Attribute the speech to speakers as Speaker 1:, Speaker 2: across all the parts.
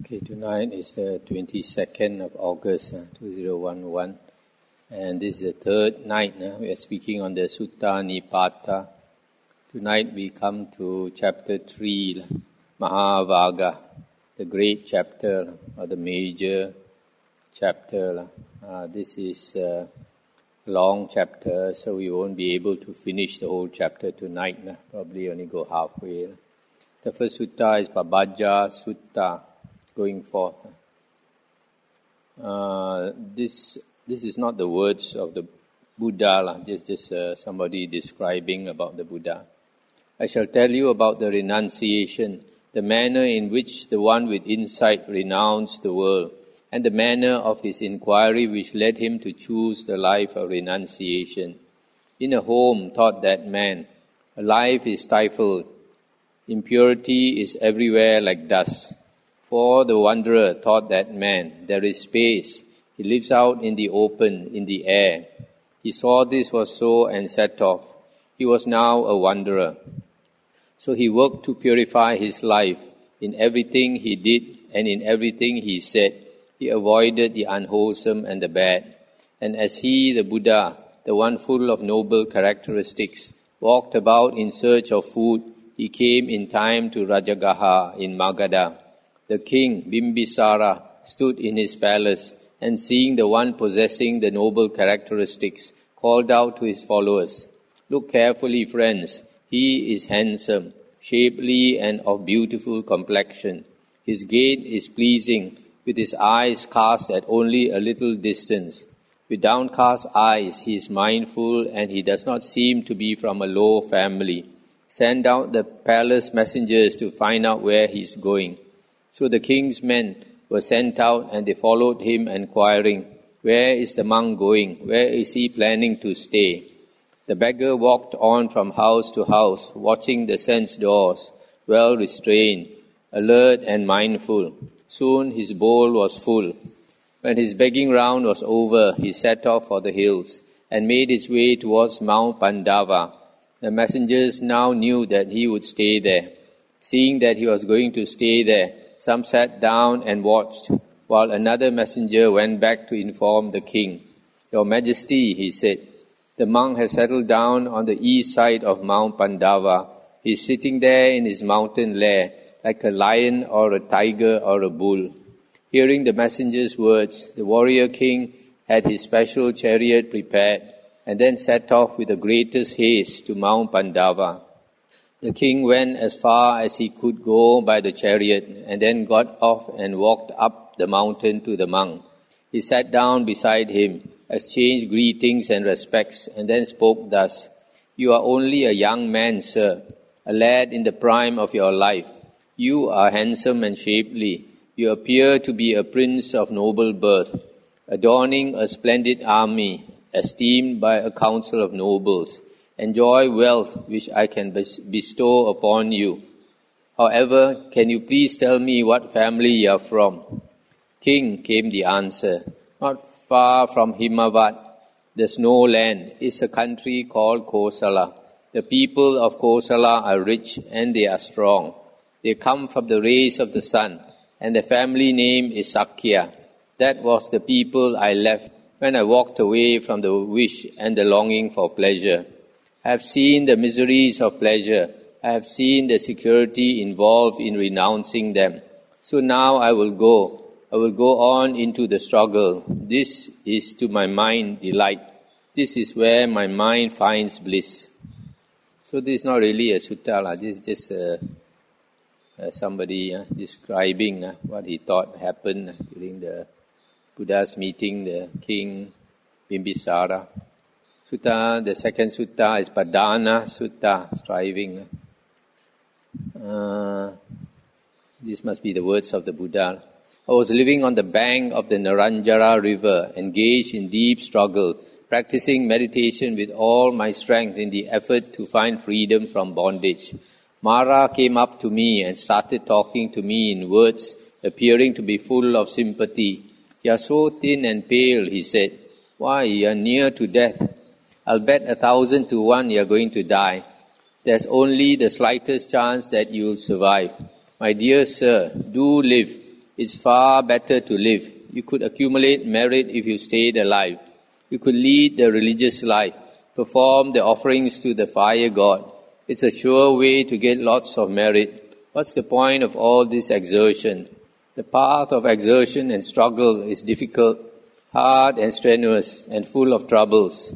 Speaker 1: Okay, tonight is the 22nd of August 2011, and this is the third night. We are speaking on the Sutta Nipata. Tonight we come to chapter 3, Mahathera, the great chapter or the major chapter. This is a long chapter, so we won't be able to finish the whole chapter tonight. Probably only go halfway. The first sutta is Pabajja Sutta. Going forth. This is not the words of the Buddha, just somebody describing about the Buddha. I shall tell you about the renunciation, the manner in which the one with insight renounced the world, and the manner of his inquiry which led him to choose the life of renunciation. In a home, thought that man, a life is stifled, impurity is everywhere like dust. For the wanderer, thought that man, there is space. He lives out in the open, in the air. He saw this was so and set off. He was now a wanderer. So he worked to purify his life. In everything he did and in everything he said, he avoided the unwholesome and the bad. And as he, the Buddha, the one full of noble characteristics, walked about in search of food, he came in time to Rajagaha in Magadha. The king, Bimbisara, stood in his palace and seeing the one possessing the noble characteristics, called out to his followers, "Look carefully, friends. He is handsome, shapely and of beautiful complexion. His gait is pleasing, with his eyes cast at only a little distance. With downcast eyes he is mindful and he does not seem to be from a low family. Send out the palace messengers to find out where he is going." So the king's men were sent out and they followed him inquiring, "Where is the monk going? Where is he planning to stay?" The beggar walked on from house to house, watching the sense doors, well restrained, alert and mindful. Soon his bowl was full. When his begging round was over, he set off for the hills and made his way towards Mount Pandava. The messengers now knew that he would stay there. Seeing that he was going to stay there, some sat down and watched, while another messenger went back to inform the king. "Your Majesty," he said, "the monk has settled down on the east side of Mount Pandava. He is sitting there in his mountain lair, like a lion or a tiger or a bull." Hearing the messenger's words, the warrior king had his special chariot prepared, and then set off with the greatest haste to Mount Pandava. The king went as far as he could go by the chariot, and then got off and walked up the mountain to the monk. He sat down beside him, exchanged greetings and respects, and then spoke thus, "You are only a young man, sir, a lad in the prime of your life. You are handsome and shapely. You appear to be a prince of noble birth, adorning a splendid army, esteemed by a council of nobles. Enjoy wealth which I can bestow upon you. However, can you please tell me what family you are from?" "King," came the answer, "not far from Himavat, the snow land, is a country called Kosala. The people of Kosala are rich and they are strong. They come from the rays of the sun, and the family name is Sakya. That was the people I left when I walked away from the wish and the longing for pleasure. I have seen the miseries of pleasure. I have seen the security involved in renouncing them. So now I will go on into the struggle. This is to my mind delight. This is where my mind finds bliss." So this is not really a sutta. This is just somebody describing what he thought happened during the Buddha's meeting, the king Bimbisara. Sutta, the second sutta is Padana Sutta, striving. This must be the words of the Buddha. "I was living on the bank of the Naranjara river, engaged in deep struggle, practicing meditation with all my strength in the effort to find freedom from bondage. Mara came up to me and started talking to me in words appearing to be full of sympathy. 'You are so thin and pale,' he said. 'Why, you are near to death. I'll bet 1,000 to 1 you are going to die. There's only the slightest chance that you will survive. My dear sir, do live. It's far better to live. You could accumulate merit if you stayed alive. You could lead the religious life, perform the offerings to the fire god. It's a sure way to get lots of merit. What's the point of all this exertion? The path of exertion and struggle is difficult, hard and strenuous, and full of troubles.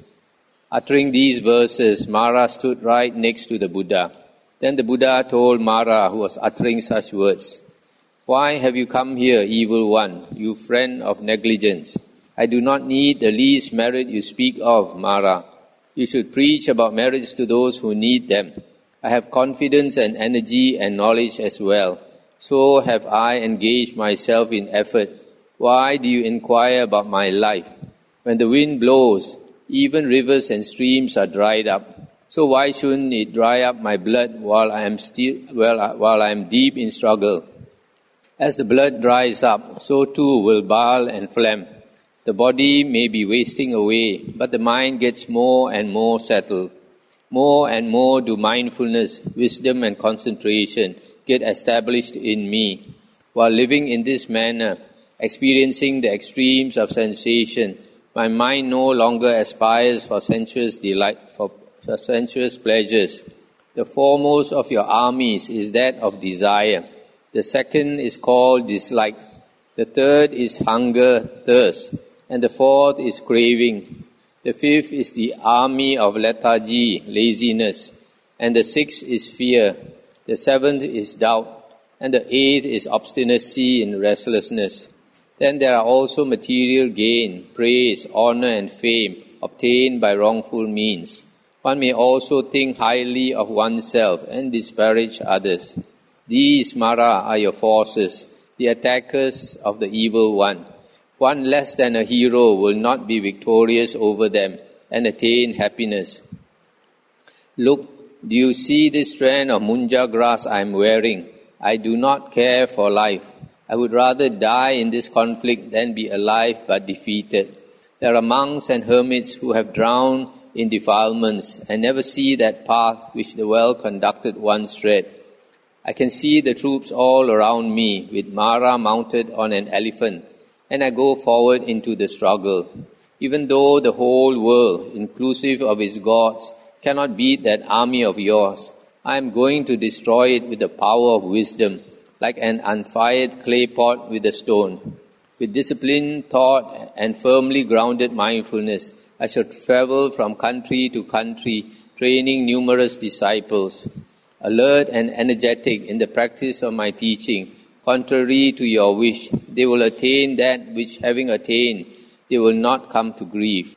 Speaker 1: Uttering these verses, Mara stood right next to the Buddha. Then the Buddha told Mara, who was uttering such words, "Why have you come here, evil one, you friend of negligence? I do not need the least merit you speak of, Mara. You should preach about merits to those who need them. I have confidence and energy and knowledge as well. So have I engaged myself in effort. Why do you inquire about my life? When the wind blows, even rivers and streams are dried up. So why shouldn't it dry up my blood while I am deep in struggle? As the blood dries up, so too will bile and phlegm. The body may be wasting away, but the mind gets more and more settled. More and more do mindfulness, wisdom and concentration get established in me. While living in this manner, experiencing the extremes of sensation, my mind no longer aspires for sensuous delight, for sensuous pleasures. The foremost of your armies is that of desire. The second is called dislike. The third is hunger, thirst. And the fourth is craving. The fifth is the army of lethargy, laziness. And the sixth is fear. The seventh is doubt. And the eighth is obstinacy and restlessness. Then there are also material gain, praise, honor and fame obtained by wrongful means. One may also think highly of oneself and disparage others. These, Mara, are your forces, the attackers of the evil one. One less than a hero will not be victorious over them and attain happiness. Look, do you see this strand of munja grass I am wearing? I do not care for life. I would rather die in this conflict than be alive but defeated. There are monks and hermits who have drowned in defilements and never see that path which the well-conducted ones tread. I can see the troops all around me with Mara mounted on an elephant, and I go forward into the struggle. Even though the whole world, inclusive of its gods, cannot beat that army of yours, I am going to destroy it with the power of wisdom, like an unfired clay pot with a stone. With disciplined thought and firmly grounded mindfulness, I shall travel from country to country, training numerous disciples. Alert and energetic in the practice of my teaching, contrary to your wish, they will attain that which, having attained, they will not come to grief.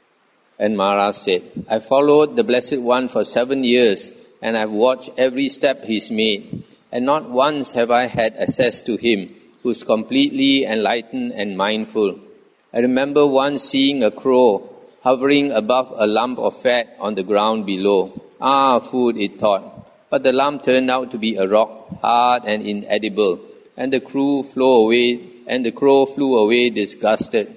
Speaker 1: And Mara said, I followed the Blessed One for 7 years, and I have watched every step he's made, and not once have I had access to him, who is completely enlightened and mindful. I remember once seeing a crow hovering above a lump of fat on the ground below. Ah, food, it thought. But the lump turned out to be a rock, hard and inedible, and the crow flew away disgusted.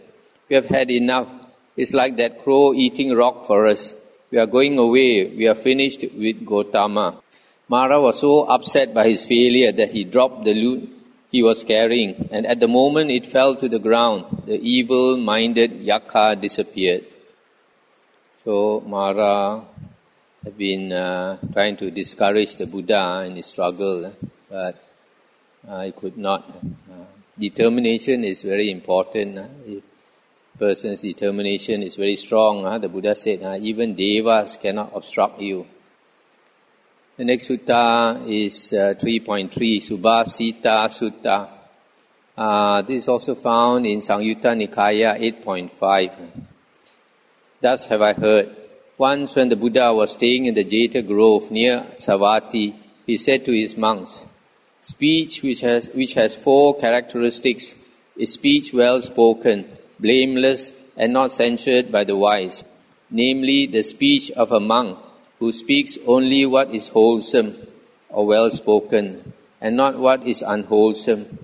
Speaker 1: We have had enough. It's like that crow eating rock for us. We are going away. We are finished with Gautama. Mara was so upset by his failure that he dropped the loot he was carrying, and at the moment it fell to the ground, the evil-minded Yakka disappeared. So Mara had been trying to discourage the Buddha in his struggle, but he could not. Determination is very important. If a person's determination is very strong, the Buddha said, even devas cannot obstruct you. The next sutta is 3.3, Subhasita Sutta. This is also found in Samyutta Nikaya 8.5. Thus have I heard. Once when the Buddha was staying in the Jeta Grove near Savatthi, he said to his monks, speech which has 4 characteristics is speech well spoken, blameless and not censured by the wise, namely the speech of a monk who speaks only what is wholesome or well spoken and not what is unwholesome,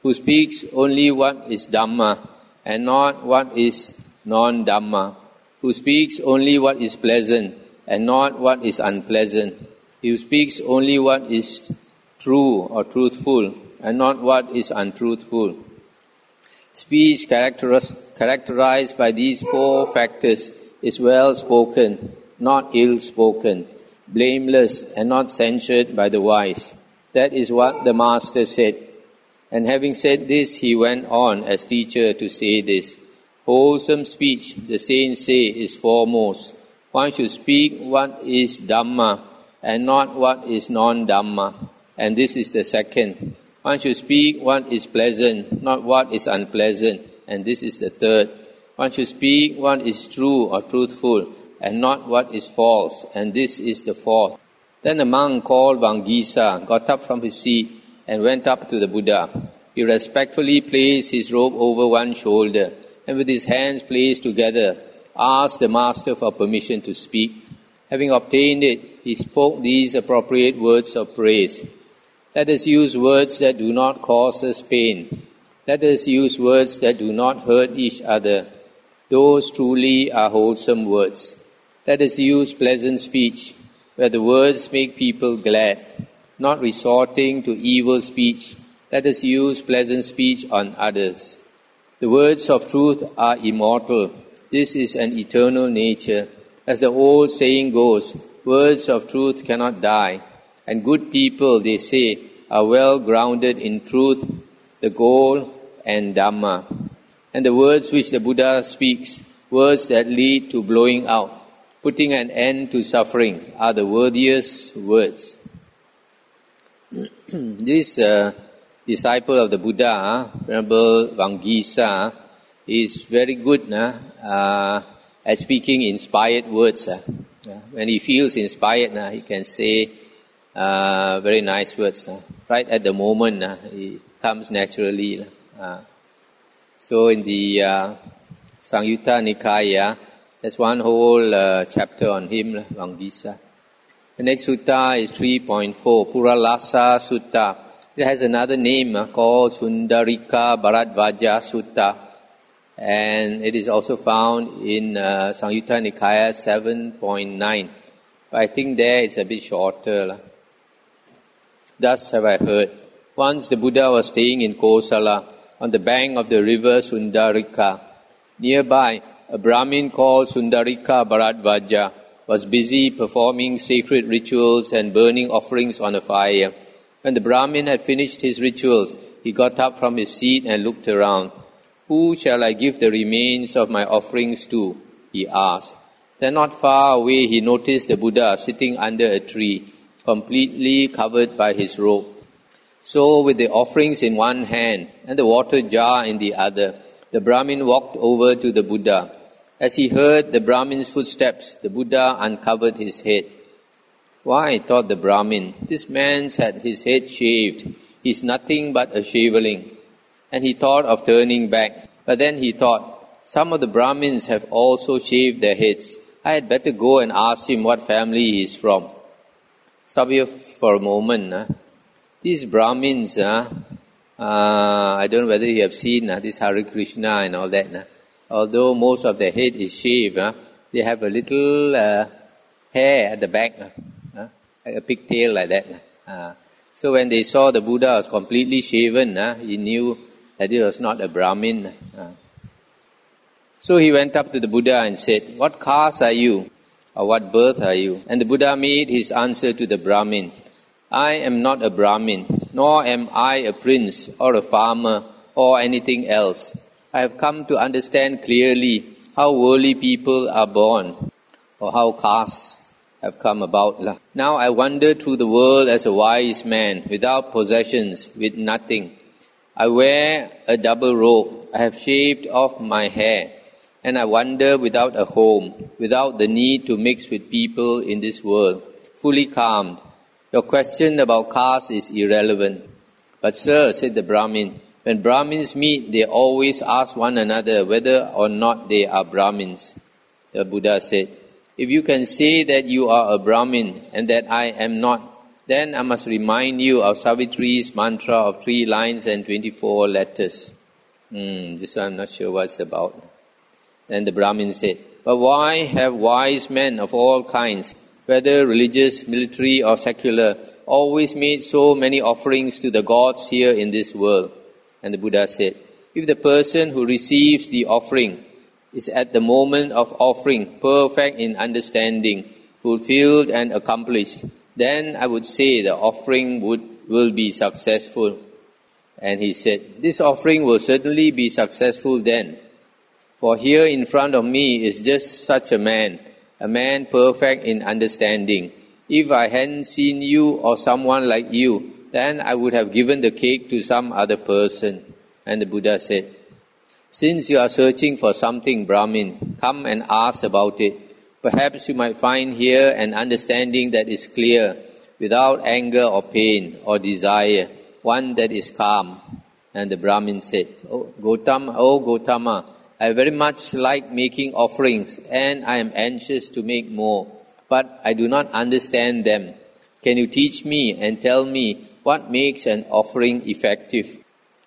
Speaker 1: who speaks only what is Dhamma and not what is non-Dhamma, who speaks only what is pleasant and not what is unpleasant, who speaks only what is true or truthful and not what is untruthful, Speech characterized by these four factors is well spoken, not ill spoken, blameless and not censured by the wise. That is what the Master said. And having said this, he went on as teacher to say this. Wholesome speech, the saints say, is foremost. One should speak what is Dhamma and not what is non-Dhamma. And this is the second. One should speak what is pleasant, not what is unpleasant. And this is the third. One should speak what is true or truthful and not what is false. And this is the fourth. Then the monk called Vangisa got up from his seat and went up to the Buddha. He respectfully placed his robe over one shoulder and with his hands placed together, asked the Master for permission to speak. Having obtained it, he spoke these appropriate words of praise. Let us use words that do not cause us pain. Let us use words that do not hurt each other. Those truly are wholesome words. Let us use pleasant speech, where the words make people glad, not resorting to evil speech. Let us use pleasant speech on others. The words of truth are immortal. This is an eternal nature. As the old saying goes, words of truth cannot die. And good people, they say, are well grounded in truth, the goal, and Dhamma. And the words which the Buddha speaks, words that lead to blowing out, putting an end to suffering, are the worthiest words. This disciple of the Buddha, Venerable Vangisa, is very good at speaking inspired words. When he feels inspired, he can say very nice words. Right at the moment, it comes naturally. So in the Sangyutta Nikaya, there's one whole chapter on him, Vangisa. The next sutta is 3.4, Puralasa Sutta. It has another name called Sundarika Bharadvaja Sutta. And it is also found in Sangyutta Nikaya 7.9. But I think there it's a bit shorter. Thus have I heard. Once the Buddha was staying in Kosala, on the bank of the river Sundarika. Nearby, a Brahmin called Sundarika Bharadvaja was busy performing sacred rituals and burning offerings on a fire. When the Brahmin had finished his rituals, he got up from his seat and looked around. Who shall I give the remains of my offerings to? He asked. Then not far away he noticed the Buddha sitting under a tree, completely covered by his robe. So with the offerings in one hand and the water jar in the other, the Brahmin walked over to the Buddha. As he heard the Brahmin's footsteps, the Buddha uncovered his head. Why, thought the Brahmin, this man's had his head shaved. He's nothing but a shaveling. And he thought of turning back. But then he thought, some of the Brahmins have also shaved their heads. I had better go and ask him what family he is from. Stop here for a moment. These Brahmins, I don't know whether you have seen this Hare Krishna and all that. Although most of their head is shaved, they have a little hair at the back, like a pigtail like that. So when they saw the Buddha was completely shaven, he knew that he was not a Brahmin. So he went up to the Buddha and said, what caste are you? Or what birth are you? And the Buddha made his answer to the Brahmin. I am not a Brahmin, nor am I a prince or a farmer or anything else. I have come to understand clearly how worldly people are born, or how castes have come about. Now I wander through the world as a wise man, without possessions, with nothing. I wear a double robe, I have shaved off my hair, and I wander without a home, without the need to mix with people in this world, fully calmed. Your question about caste is irrelevant. But sir, said the Brahmin, when Brahmins meet, they always ask one another whether or not they are Brahmins. The Buddha said, if you can say that you are a Brahmin and that I am not, then I must remind you of Savitri's mantra of 3 lines and 24 letters. This one I'm not sure what it's about. Then the Brahmin said, but why have wise men of all kinds, whether religious, military or secular, always made so many offerings to the gods here in this world? And the Buddha said, If the person who receives the offering is at the moment of offering perfect in understanding, fulfilled and accomplished, then I would say the offering will be successful. And he said, this offering will certainly be successful then. For here in front of me is just such a man perfect in understanding. If I hadn't seen you or someone like you, then I would have given the cake to some other person. And the Buddha said, since you are searching for something, Brahmin, come and ask about it. Perhaps you might find here an understanding that is clear, without anger or pain or desire, one that is calm. And the Brahmin said, Oh Gautama, I very much like making offerings and I am anxious to make more, but I do not understand them. Can you teach me and tell me what makes an offering effective?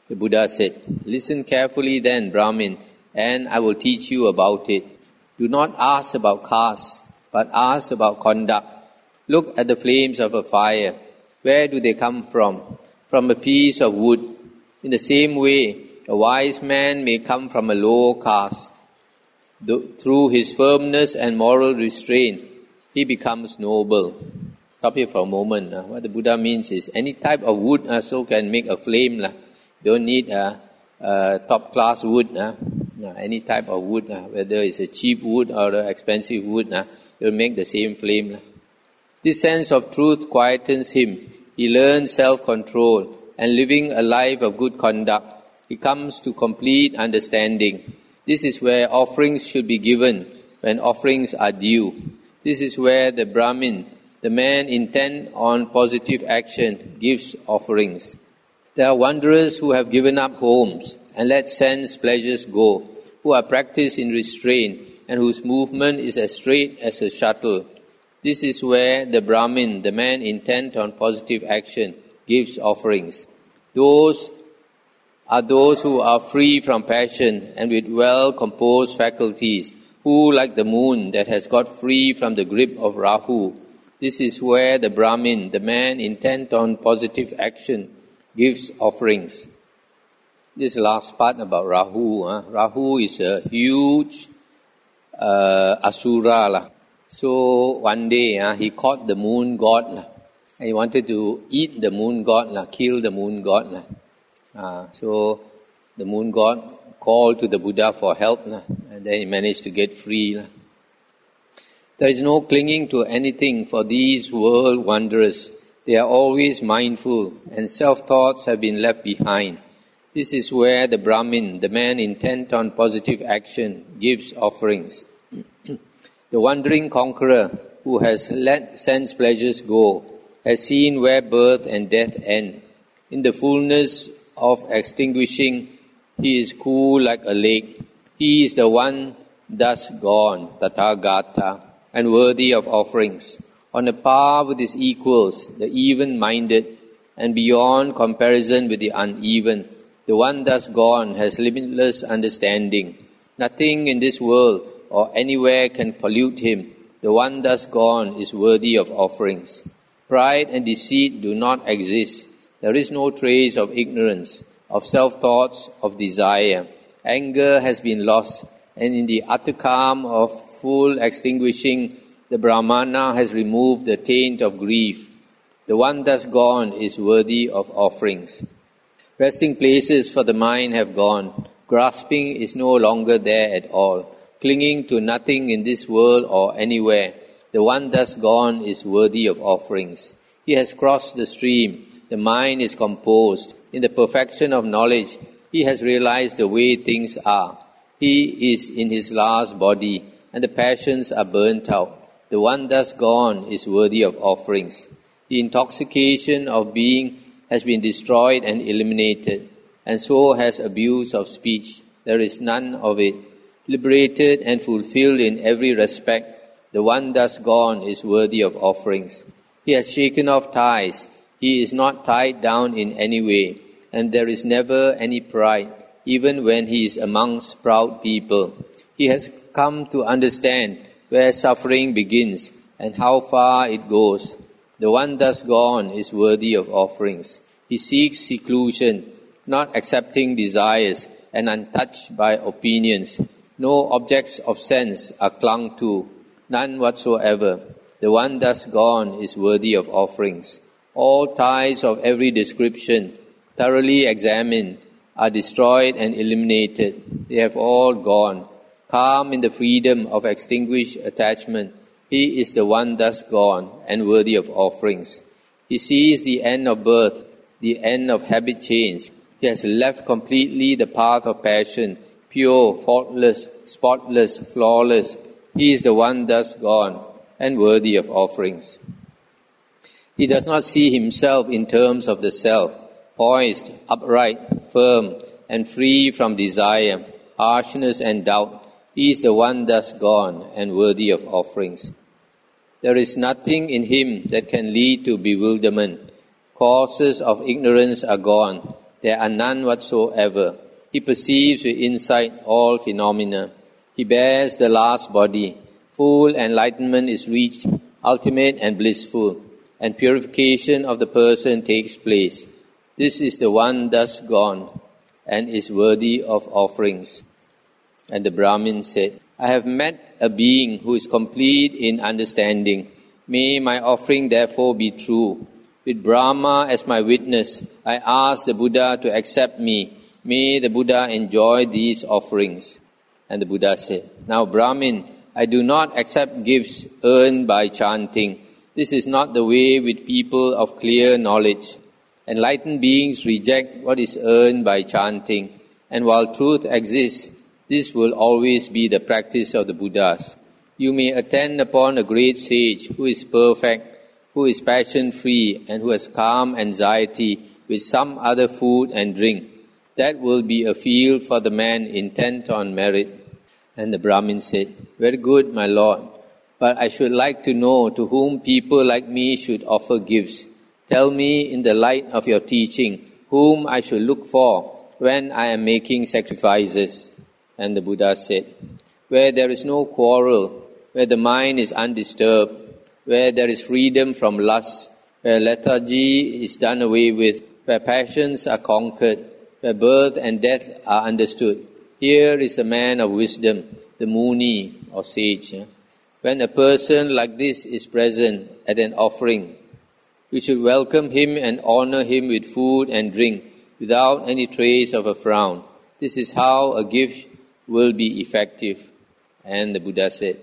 Speaker 1: The Buddha said, listen carefully then, Brahmin, and I will teach you about it. Do not ask about caste, but ask about conduct. Look at the flames of a fire. Where do they come from? From a piece of wood. In the same way, a wise man may come from a low caste. Through his firmness and moral restraint, he becomes noble. Stop here for a moment. What the Buddha means is any type of wood also can make a flame. Don't need a top class wood. Any type of wood, whether it's a cheap wood or an expensive wood, it will make the same flame. This sense of truth quietens him. He learns self-control and living a life of good conduct. He comes to complete understanding. This is where offerings should be given when offerings are due. This is where the Brahmin, the man intent on positive action, gives offerings. There are wanderers who have given up homes and let sense pleasures go, who are practiced in restraint and whose movement is as straight as a shuttle. This is where the Brahmin, the man intent on positive action, gives offerings. Those are those who are free from passion and with well-composed faculties, who, like the moon that has got free from the grip of Rahu, this is where the Brahmin, the man intent on positive action, gives offerings. This last part about Rahu. Rahu is a huge asura. So one day he caught the moon god. And he wanted to eat the moon god, kill the moon god. So the moon god called to the Buddha for help, and then he managed to get free. There is no clinging to anything for these world wanderers. They are always mindful, and self-thoughts have been left behind. This is where the Brahmin, the man intent on positive action, gives offerings. The wandering conqueror who has let sense pleasures go has seen where birth and death end. In the fullness of extinguishing, he is cool like a lake. He is the one thus gone, Tathagata, and worthy of offerings, on a par with his equals, the even-minded, and beyond comparison with the uneven. The one thus gone has limitless understanding. Nothing in this world or anywhere can pollute him. The one thus gone is worthy of offerings. Pride and deceit do not exist. There is no trace of ignorance, of self-thoughts, of desire. Anger has been lost, and in the utter calm of full extinguishing, the Brahmana has removed the taint of grief. The one thus gone is worthy of offerings. Resting places for the mind have gone. Grasping is no longer there at all. Clinging to nothing in this world or anywhere, the one thus gone is worthy of offerings. He has crossed the stream. The mind is composed. In the perfection of knowledge, he has realized the way things are. He is in his last body, and the passions are burnt out. The one thus gone is worthy of offerings. The intoxication of being has been destroyed and eliminated, and so has abuse of speech. There is none of it. Liberated and fulfilled in every respect, the one thus gone is worthy of offerings. He has shaken off ties. He is not tied down in any way, and there is never any pride, even when he is amongst proud people. He has come to understand where suffering begins and how far it goes. The one thus gone is worthy of offerings. He seeks seclusion, not accepting desires, and untouched by opinions. No objects of sense are clung to, none whatsoever. The one thus gone is worthy of offerings. All ties of every description, thoroughly examined, are destroyed and eliminated. They have all gone. Calm in the freedom of extinguished attachment, he is the one thus gone and worthy of offerings. He sees the end of birth, the end of habit change. He has left completely the path of passion, pure, faultless, spotless, flawless. He is the one thus gone and worthy of offerings. He does not see himself in terms of the self, poised, upright, firm, and free from desire, harshness and doubt. He is the one thus gone and worthy of offerings. There is nothing in him that can lead to bewilderment. Causes of ignorance are gone. There are none whatsoever. He perceives with insight all phenomena. He bears the last body. Full enlightenment is reached, ultimate and blissful, and purification of the person takes place. This is the one thus gone and is worthy of offerings. And the Brahmin said, I have met a being who is complete in understanding. May my offering therefore be true. With Brahma as my witness, I ask the Buddha to accept me. May the Buddha enjoy these offerings. And the Buddha said, Now Brahmin, I do not accept gifts earned by chanting. This is not the way with people of clear knowledge. Enlightened beings reject what is earned by chanting. And while truth exists, this will always be the practice of the Buddhas. You may attend upon a great sage who is perfect, who is passion-free, and who has calm anxiety with some other food and drink. That will be a field for the man intent on merit. And the Brahmin said, Very good, my lord, but I should like to know to whom people like me should offer gifts. Tell me in the light of your teaching whom I should look for when I am making sacrifices. And the Buddha said, Where there is no quarrel, where the mind is undisturbed, where there is freedom from lust, where lethargy is done away with, where passions are conquered, where birth and death are understood. Here is a man of wisdom, the Muni or sage. When a person like this is present at an offering, we should welcome him and honor him with food and drink without any trace of a frown. This is how a gift will be effective. And the Buddha said,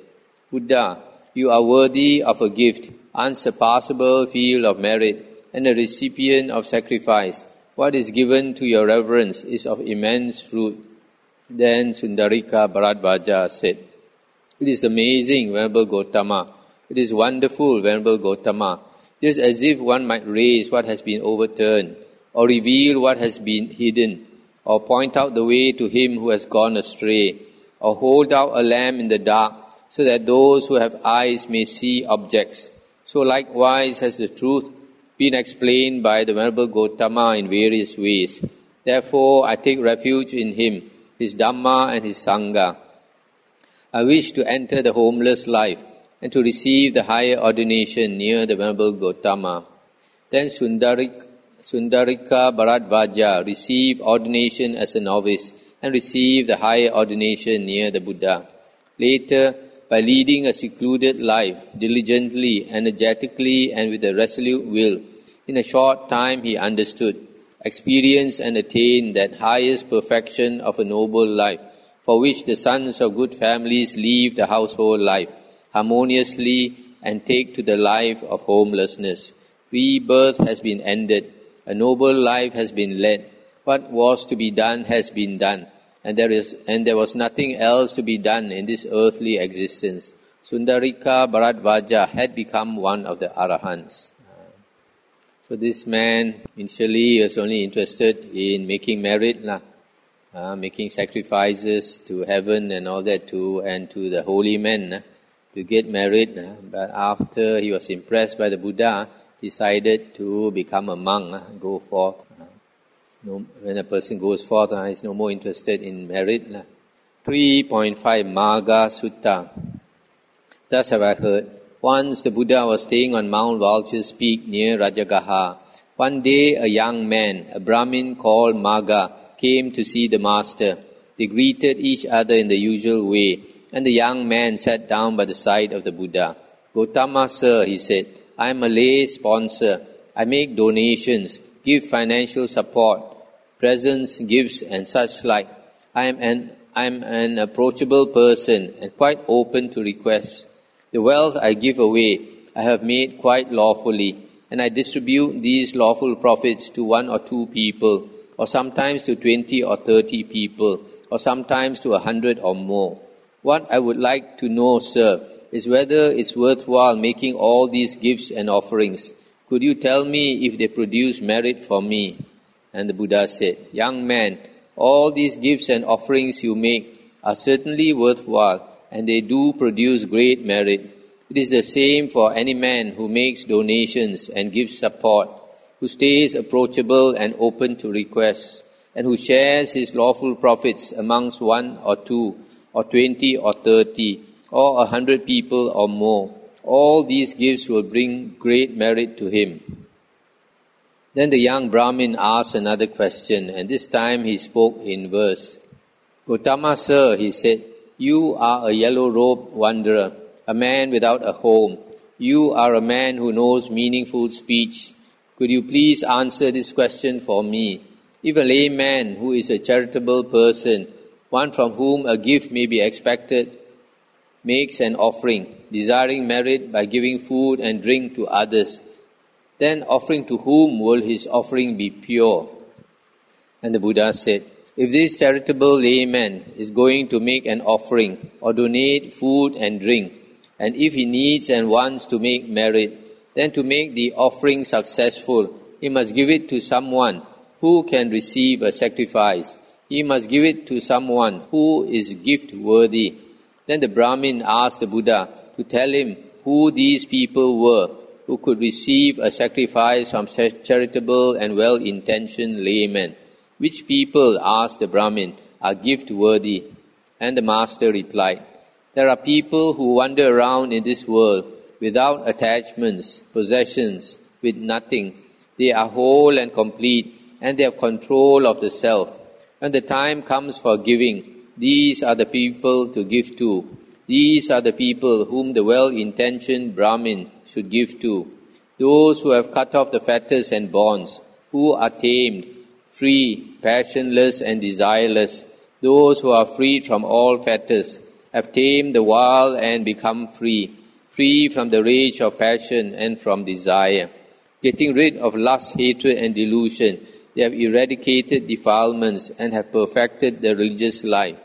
Speaker 1: Buddha, you are worthy of a gift, unsurpassable field of merit, and a recipient of sacrifice. What is given to your reverence is of immense fruit. Then Sundarika Bharadvaja said, It is amazing, Venerable Gotama. It is wonderful, Venerable Gotama. Just as if one might raise what has been overturned, or reveal what has been hidden, or point out the way to him who has gone astray, or hold out a lamp in the dark, so that those who have eyes may see objects. So likewise has the truth been explained by the Venerable Gotama in various ways. Therefore I take refuge in him, his Dhamma and his Sangha. I wish to enter the homeless life and to receive the higher ordination near the Venerable Gotama. Then Sundarika Bharadvaja received ordination as a novice and received the higher ordination near the Buddha. Later, by leading a secluded life, diligently, energetically, and with a resolute will, in a short time he understood, experienced and attained that highest perfection of a noble life, for which the sons of good families leave the household life harmoniously and take to the life of homelessness. Rebirth has been ended. A noble life has been led. What was to be done has been done, and there was nothing else to be done in this earthly existence. Sundarika Bharadvaja had become one of the Arahants. So this man, initially, was only interested in making merit, making sacrifices to heaven and all that, and to the holy men, to get merit. But after he was impressed by the Buddha, decided to become a monk, go forth. When a person goes forth, he's no more interested in merit. 3.5 Magga Sutta. Thus have I heard. Once the Buddha was staying on Mount Vulture's Peak near Rajagaha. One day a young man, a Brahmin called Magga, came to see the master. They greeted each other in the usual way, and the young man sat down by the side of the Buddha. "Gautama, sir," he said, "I am a lay sponsor. I make donations, give financial support, presents, gifts, and such like. I am an approachable person and quite open to requests. The wealth I give away I have made quite lawfully, and I distribute these lawful profits to 1 or 2 people, or sometimes to 20 or 30 people, or sometimes to 100 or more. What I would like to know, sir, is whether it's worthwhile making all these gifts and offerings. Could you tell me if they produce merit for me?" And the Buddha said, "Young man, all these gifts and offerings you make are certainly worthwhile, and they do produce great merit. It is the same for any man who makes donations and gives support, who stays approachable and open to requests, and who shares his lawful profits amongst 1 or 2, or 20 or 30, or 100 people or more. All these gifts will bring great merit to him." Then the young Brahmin asked another question, and this time he spoke in verse. "Gautama, sir," he said, "you are a yellow-robed wanderer, a man without a home. You are a man who knows meaningful speech. Could you please answer this question for me? If a layman who is a charitable person, one from whom a gift may be expected, makes an offering, desiring merit by giving food and drink to others, then offering to whom will his offering be pure?" And the Buddha said, "If this charitable layman is going to make an offering or donate food and drink, and if he needs and wants to make merit, then to make the offering successful, he must give it to someone who can receive a sacrifice. He must give it to someone who is gift-worthy." Then the Brahmin asked the Buddha to tell him who these people were who could receive a sacrifice from charitable and well-intentioned laymen. "Which people," asked the Brahmin, "are gift-worthy?" And the master replied, "There are people who wander around in this world without attachments, possessions, with nothing. They are whole and complete, and they have control of the self. When the time comes for giving, these are the people to give to. These are the people whom the well-intentioned Brahmin should give to. Those who have cut off the fetters and bonds, who are tamed, free, passionless and desireless. Those who are freed from all fetters, have tamed the wild and become free, free from the rage of passion and from desire. Getting rid of lust, hatred and delusion, they have eradicated defilements and have perfected the religious life.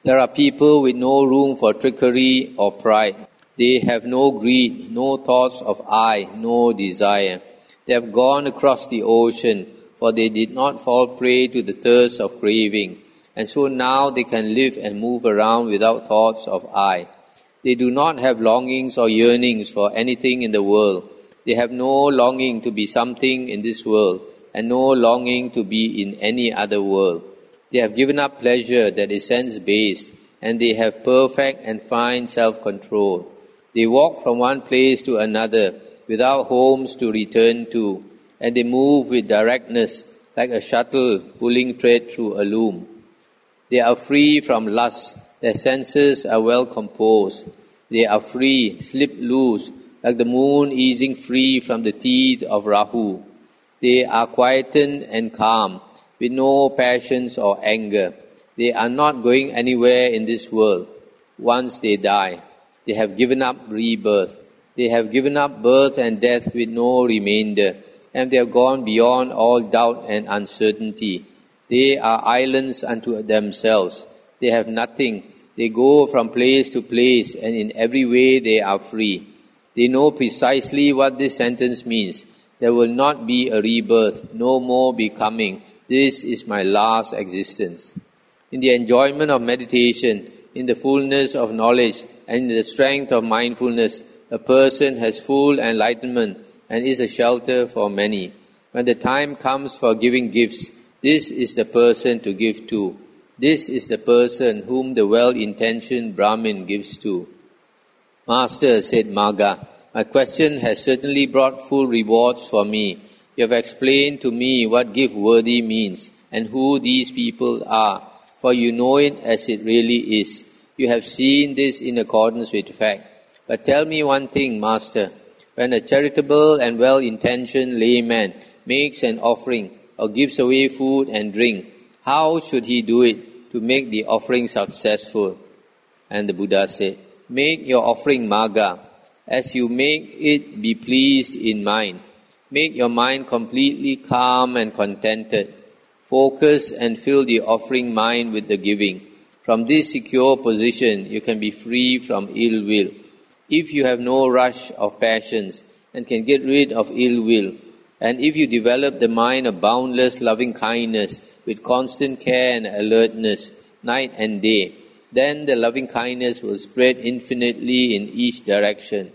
Speaker 1: There are people with no room for trickery or pride. They have no greed, no thoughts of I, no desire. They have gone across the ocean, for they did not fall prey to the thirst of craving, and so now they can live and move around without thoughts of I. They do not have longings or yearnings for anything in the world. They have no longing to be something in this world, and no longing to be in any other world. They have given up pleasure that is sense-based, and they have perfect and fine self-control. They walk from one place to another without homes to return to, and they move with directness like a shuttle pulling thread through a loom. They are free from lust. Their senses are well composed. They are free, slip loose, like the moon easing free from the teeth of Rahu. They are quietened and calm, with no passions or anger. They are not going anywhere in this world. Once they die, they have given up rebirth. They have given up birth and death with no remainder, and they have gone beyond all doubt and uncertainty. They are islands unto themselves. They have nothing. They go from place to place, and in every way they are free. They know precisely what this sentence means. There will not be a rebirth, no more becoming. This is my last existence. In the enjoyment of meditation, in the fullness of knowledge, and in the strength of mindfulness, a person has full enlightenment and is a shelter for many. When the time comes for giving gifts, this is the person to give to. This is the person whom the well-intentioned Brahmin gives to. "Master," said Magga, "my question has certainly brought full rewards for me. You have explained to me what gift-worthy means, and who these people are, for you know it as it really is. You have seen this in accordance with fact. But tell me one thing, Master. When a charitable and well-intentioned layman makes an offering or gives away food and drink, how should he do it to make the offering successful? And the Buddha said, make your offering Magga. As you make it, be pleased in mind. Make your mind completely calm and contented. Focus and fill the offering mind with the giving. From this secure position, you can be free from ill will. If you have no rush of passions and can get rid of ill will, and if you develop the mind of boundless loving kindness with constant care and alertness, night and day, then the loving kindness will spread infinitely in each direction.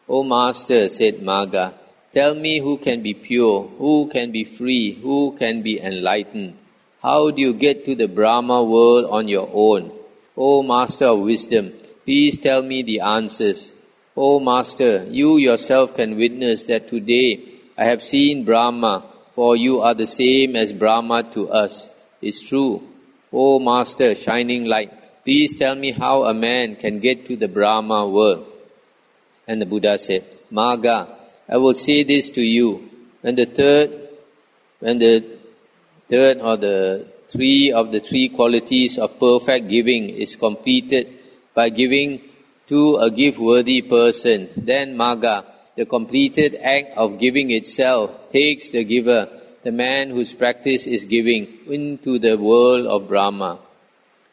Speaker 1: O Master, said Magga, tell me who can be pure, who can be free, who can be enlightened. How do you get to the Brahma world on your own? O Master of wisdom, please tell me the answers. O Master, you yourself can witness that today I have seen Brahma, for you are the same as Brahma to us. It's true. O Master, shining light, please tell me how a man can get to the Brahma world. And the Buddha said, Magga, I will say this to you. When the third or the three qualities of perfect giving is completed by giving to a gift-worthy person, then Magga, the completed act of giving itself, takes the giver, the man whose practice is giving, into the world of Brahma.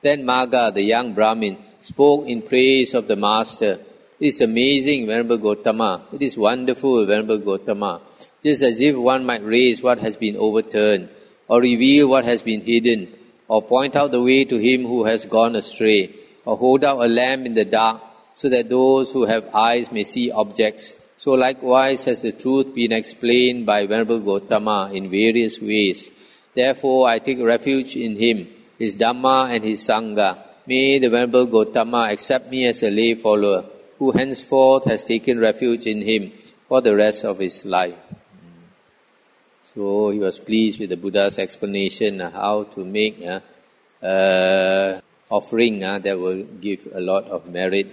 Speaker 1: Then Magga, the young Brahmin, spoke in praise of the Master. It is amazing, Venerable Gotama. It is wonderful, Venerable Gotama. Just as if one might raise what has been overturned, or reveal what has been hidden, or point out the way to him who has gone astray, or hold out a lamp in the dark, so that those who have eyes may see objects. So likewise has the truth been explained by Venerable Gotama in various ways. Therefore I take refuge in him, his Dhamma and his Sangha. May the Venerable Gotama accept me as a lay follower, who henceforth has taken refuge in him for the rest of his life. So he was pleased with the Buddha's explanation how to make offering that will give a lot of merit.